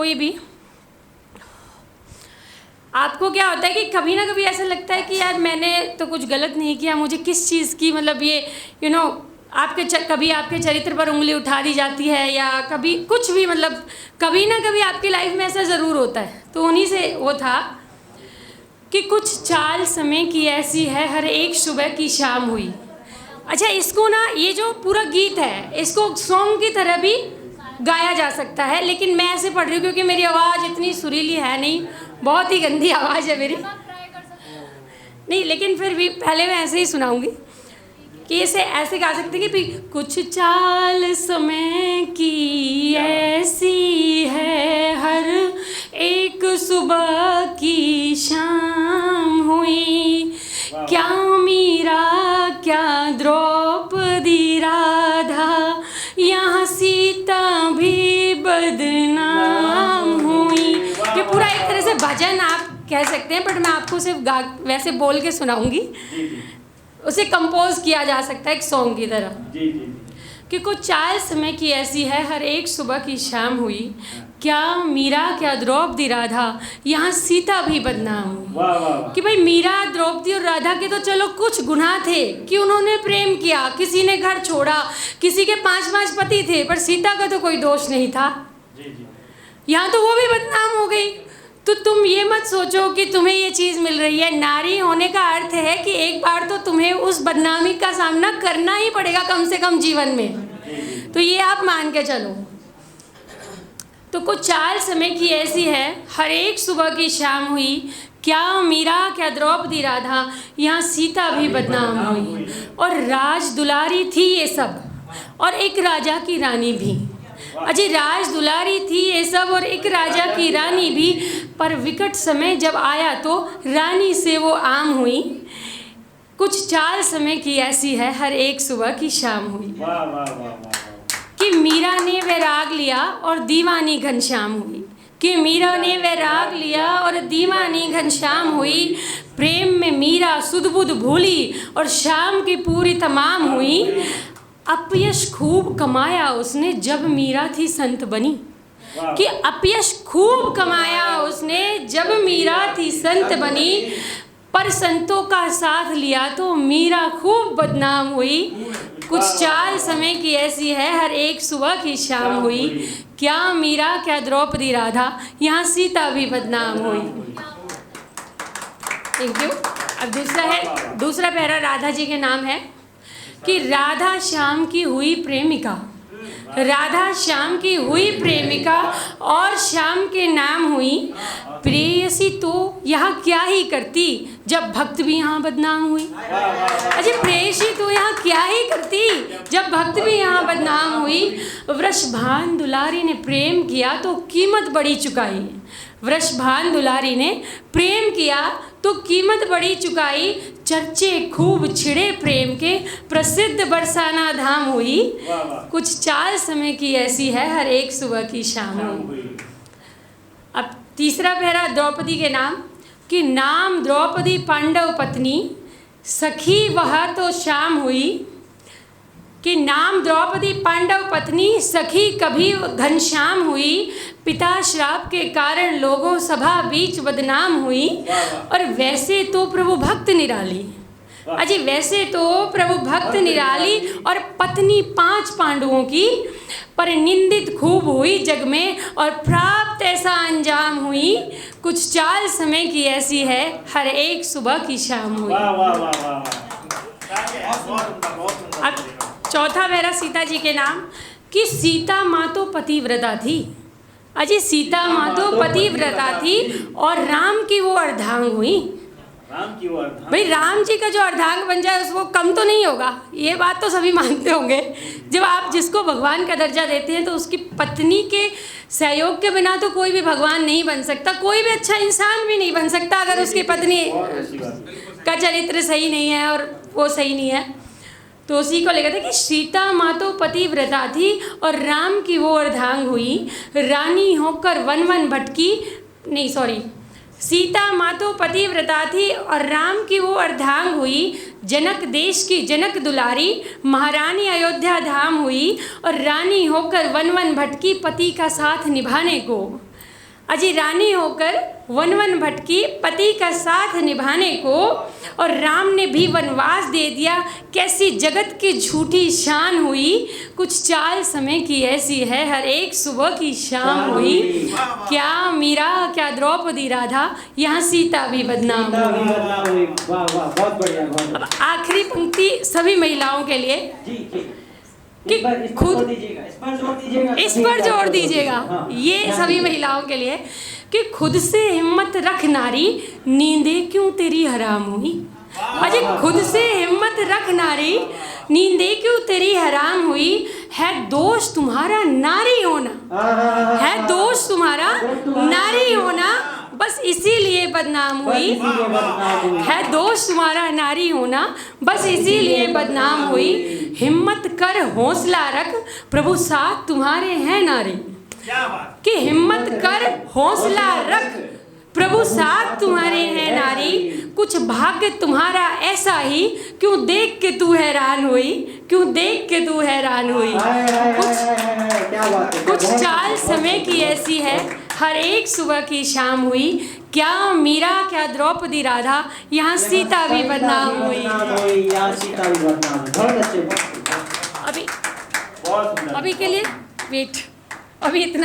कोई भी, आपको क्या होता है कि कभी ना कभी ऐसा लगता है कि यार मैंने तो कुछ गलत नहीं किया, मुझे किस चीज़ की मतलब ये कभी आपके चरित्र पर उंगली उठा दी जाती है, या कभी कुछ भी, मतलब कभी ना कभी आपकी लाइफ में ऐसा ज़रूर होता है। तो उन्हीं से वो था कि कुछ चाल समय की ऐसी है, हर एक सुबह की शाम हुई। अच्छा, इसको ना, ये जो पूरा गीत है इसको सॉन्ग की तरह भी गाया जा सकता है, लेकिन मैं ऐसे पढ़ रही हूँ क्योंकि मेरी आवाज़ इतनी सुरीली है नहीं, बहुत ही गंदी आवाज़ है मेरी, नहीं, लेकिन फिर भी पहले मैं ऐसे ही सुनाऊंगी कि इसे ऐसे गा सकते हैं कि कुछ चाल समय की ऐसी है, हर एक सुबह की शाम हुई। क्या मीरा, क्या द्रौपदी, राधा, यहाँ सीता भी बदनाम हुई। ये पूरा एक तरह से भजन आप कह सकते हैं, बट मैं आपको सिर्फ वैसे बोल के सुनाऊंगी। उसे कंपोज किया जा सकता है एक सॉन्ग की तरह। कि कुछ चाल समय की ऐसी है, हर एक सुबह की शाम हुई। क्या मीरा, क्या द्रौपदी, राधा, यहाँ सीता भी बदनाम हुई। कि भाई मीरा, द्रौपदी और राधा के तो चलो कुछ गुनाह थे कि उन्होंने प्रेम किया, किसी ने घर छोड़ा, किसी के 5 पति थे, पर सीता का तो कोई दोष नहीं था। यहाँ तो वो भी बदनाम हो गई। तो तुम ये मत सोचो कि तुम्हें ये चीज़ मिल रही है। नारी होने का अर्थ है कि एक बार तो तुम्हें उस बदनामी का सामना करना ही पड़ेगा, कम से कम जीवन में। तो ये आप मान के चलो। तो कुछ चाल समय की ऐसी है, हर एक सुबह की शाम हुई। क्या मीरा, क्या द्रौपदी, राधा, यहाँ सीता भी बदनाम हुई। और राज दुलारी थी ये सब, और एक राजा की रानी भी। अजी, राज दुलारी थी ये सब और एक राजा की रानी भी, पर विकट समय जब आया तो रानी से वो आम हुई। कुछ चाल समय की ऐसी है, हर एक सुबह की शाम हुई। कि मीरा ने वैराग लिया और दीवानी घनश्याम हुई। कि मीरा ने वैराग लिया और दीवानी घनश्याम हुई। प्रेम में मीरा सुध बुध भूली और शाम की पूरी तमाम हुई। अपयश खूब कमाया उसने जब मीरा थी संत बनी। कि अपयश खूब कमाया उसने जब मीरा थी संत बनी, पर संतों का साथ लिया तो मीरा खूब बदनाम हुई। कुछ चाल समय की ऐसी है, हर एक सुबह की शाम हुई। क्या मीरा, क्या द्रौपदी, राधा, यहाँ सीता भी बदनाम हुई। Thank you. अब दूसरा पैरा राधा जी के नाम है कि राधा श्याम की हुई प्रेमिका। राधा श्याम की हुई प्रेमिका और श्याम के नाम हुई। प्रेयसी तो यहाँ क्या ही करती जब भक्त भी यहाँ बदनाम हुई। अजय, प्रेयसी तो यहाँ क्या ही करती जब भक्त भी यहाँ बदनाम हुई। वृषभान दुलारी ने प्रेम किया तो कीमत बड़ी चुकाई। वृषभान दुलारी ने प्रेम किया तो कीमत बड़ी चुकाई। चर्चे खूब छिड़े प्रेम के, प्रसिद्ध बरसाना धाम हुई। कुछ चाल समय की ऐसी है, हर एक सुबह की शाम हुई। अब तीसरा पैरा द्रौपदी के नाम कि नाम द्रौपदी पांडव पत्नी, सखी वह तो शाम हुई। कि नाम द्रौपदी पांडव पत्नी, सखी कभी घनश्याम हुई। पिता श्राप के कारण लोगों सभा बीच बदनाम हुई। और वैसे तो प्रभु भक्त निराली। अजी, वैसे तो प्रभु भक्त निराली और पत्नी 5 पांडवों की, पर निंदित खूब हुई जग में और प्राप्त ऐसा अंजाम हुई। कुछ चाल समय की ऐसी है, हर एक सुबह की शाम हुई। अब चौथा पैरा सीता जी के नाम कि सीता माँ तो पतिव्रता थी। अजी, सीता माँ तो पतिव्रता थी और राम की वो अर्धांग हुई। भाई, राम जी का जो अर्धांग बन जाए उसको कम तो नहीं होगा, ये बात तो सभी मानते होंगे। जब आप जिसको भगवान का दर्जा देते हैं तो उसकी पत्नी के सहयोग के बिना तो कोई भी भगवान नहीं बन सकता, कोई भी अच्छा इंसान भी नहीं बन सकता अगर उसकी पत्नी का चरित्र सही नहीं है और वो सही नहीं है। तो उसी को लेकर था कि सीता माँ तो पतिव्रता थी और राम की वो अर्धांग हुई। रानी होकर वन वन भटकी, नहीं सॉरी, सीता माँ तो पतिव्रता थी और राम की वो अर्धांग हुई। जनक देश की जनक दुलारी, महारानी अयोध्या धाम हुई। और रानी होकर वन वन भटकी, पति का साथ निभाने को। अजी रानी होकर वन वन भटकी पति का साथ निभाने को, और राम ने भी वनवास दे दिया। कैसी जगत की झूठी शान हुई, कुछ चाल समय की ऐसी है, हर एक सुबह की शाम हुई। क्या मीरा क्या द्रौपदी राधा, यहाँ सीता भी बदनाम हुई। वाह वाह, बहुत बढ़िया, बहुत बढ़िया। अब आखिरी पंक्ति सभी महिलाओं के लिए कि खुद इस पर जोर दीजिएगा, ये सभी महिलाओं के लिए कि खुद से हिम्मत रख नारी, नींदें क्यों तेरी हराम हुई। अजय खुद से हिम्मत रख नारी, नींदें क्यों तेरी हराम हुई। है दोष तुम्हारा नारी होना, है दोष तुम्हारा नारी होना, बस इसीलिए बदनाम हुई। है दोष तुम्हारा नारी होना, बस इसीलिए बदनाम हुई। हिम्मत कर हौसला रख, प्रभु साथ तुम्हारे हैं नारी। कि हिम्मत कर हौसला रख, प्रभु साथ तुम्हारे हैं नारी। कुछ भाग्य तुम्हारा ऐसा ही, क्यों देख के तू हैरान हुई, क्यों देख के तू हैरान हुई। कुछ चाल समय की ऐसी है, हर एक सुबह की शाम हुई। क्या मीरा क्या द्रौपदी राधा, यहाँ सीता भी बदनाम हुई। अभी के लिए वेट, अभी इतना।